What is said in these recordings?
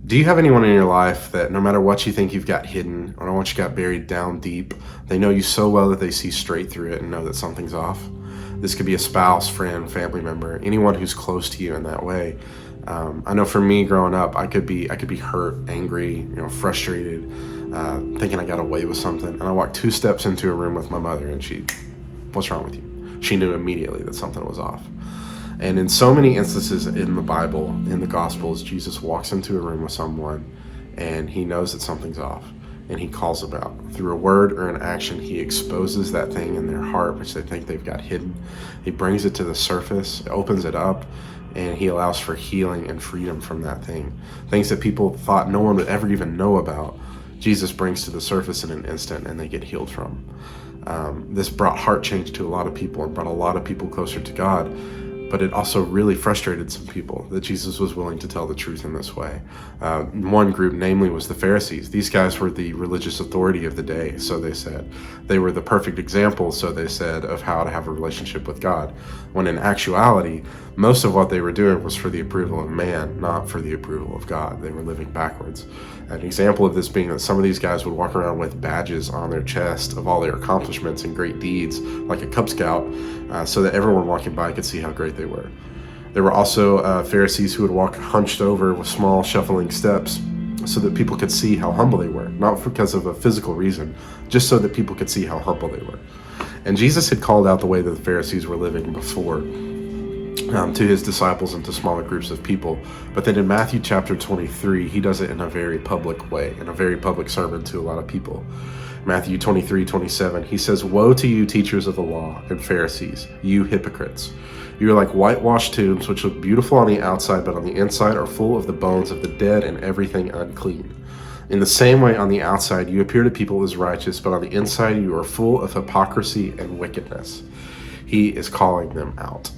Do you have anyone in your life that no matter what you think you've got hidden or what you got buried down deep, they know you so well that they see straight through it and know that something's off? This could be a spouse, friend, family member, anyone who's close to you in that way. I know for me growing up, I could be hurt, angry, frustrated, thinking I got away with something. And I walked 2 steps into a room with my mother and what's wrong with you? She knew immediately that something was off. And in so many instances in the Bible, in the Gospels, Jesus walks into a room with someone and he knows that something's off and he calls them out. Through a word or an action, he exposes that thing in their heart, which they think they've got hidden. He brings it to the surface, opens it up, and he allows for healing and freedom from that thing. Things that people thought no one would ever even know about, Jesus brings to the surface in an instant and they get healed from. This brought heart change to a lot of people and brought a lot of people closer to God. But it also really frustrated some people that Jesus was willing to tell the truth in this way. One group, namely, was the Pharisees. These guys were the religious authority of the day, so they said. They were the perfect example, so they said, of how to have a relationship with God. When in actuality, most of what they were doing was for the approval of man, not for the approval of God. They were living backwards. An example of this being that some of these guys would walk around with badges on their chest of all their accomplishments and great deeds, like a Cub Scout, so that everyone walking by could see how great they were. There were also Pharisees who would walk hunched over with small shuffling steps so that people could see how humble they were, not because of a physical reason, just so that people could see how humble they were. And Jesus had called out the way that the Pharisees were living before to his disciples and to smaller groups of people. But then in Matthew chapter 23, he does it in a very public way, in a very public sermon to a lot of people. Matthew 23:27, he says, "Woe to you, teachers of the law and Pharisees, you hypocrites! You are like whitewashed tombs, which look beautiful on the outside, but on the inside are full of the bones of the dead and everything unclean. In the same way, on the outside, you appear to people as righteous, but on the inside, you are full of hypocrisy and wickedness." He is calling them out.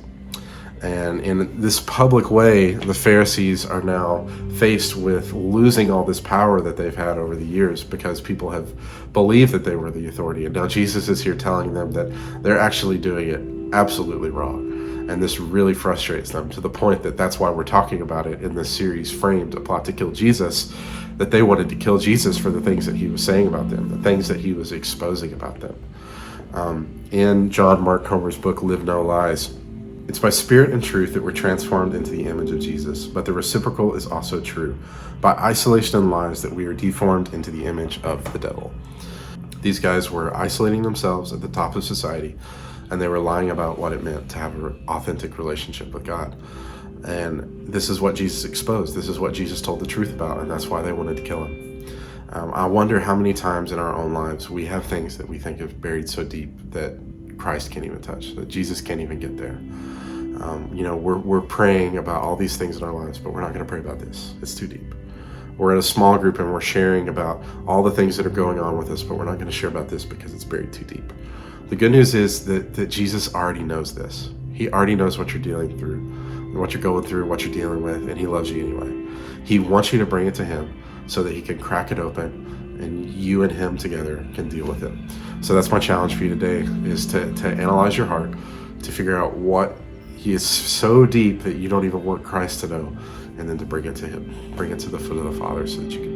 And in this public way, the Pharisees are now faced with losing all this power that they've had over the years because people have believed that they were the authority. And now Jesus is here telling them that they're actually doing it absolutely wrong. And this really frustrates them to the point that that's why we're talking about it in this series, Framed, A Plot to Kill Jesus, that they wanted to kill Jesus for the things that he was saying about them, the things that he was exposing about them. In John Mark Comer's book, Live No Lies, it's by spirit and truth that we're transformed into the image of Jesus, but the reciprocal is also true. By isolation and lies that we are deformed into the image of the devil. These guys were isolating themselves at the top of society, and they were lying about what it meant to have an authentic relationship with God. And this is what Jesus exposed. This is what Jesus told the truth about, and that's why they wanted to kill him. I wonder how many times in our own lives we have things that we think have buried so deep that Christ can't even touch, that Jesus can't even get there. We're praying about all these things in our lives, but we're not going to pray about this. It's too deep. We're in a small group and we're sharing about all the things that are going on with us, but we're not going to share about this because it's buried too deep. The good news is that Jesus already knows this. He already knows what you're dealing through, what you're going through, what you're dealing with, and he loves you anyway. He wants you to bring it to him so that he can crack it open and you and him together can deal with it. So that's my challenge for you today, is to analyze your heart, to figure out what he is so deep that you don't even want Christ to know, and then to bring it to him, bring it to the foot of the Father so that you can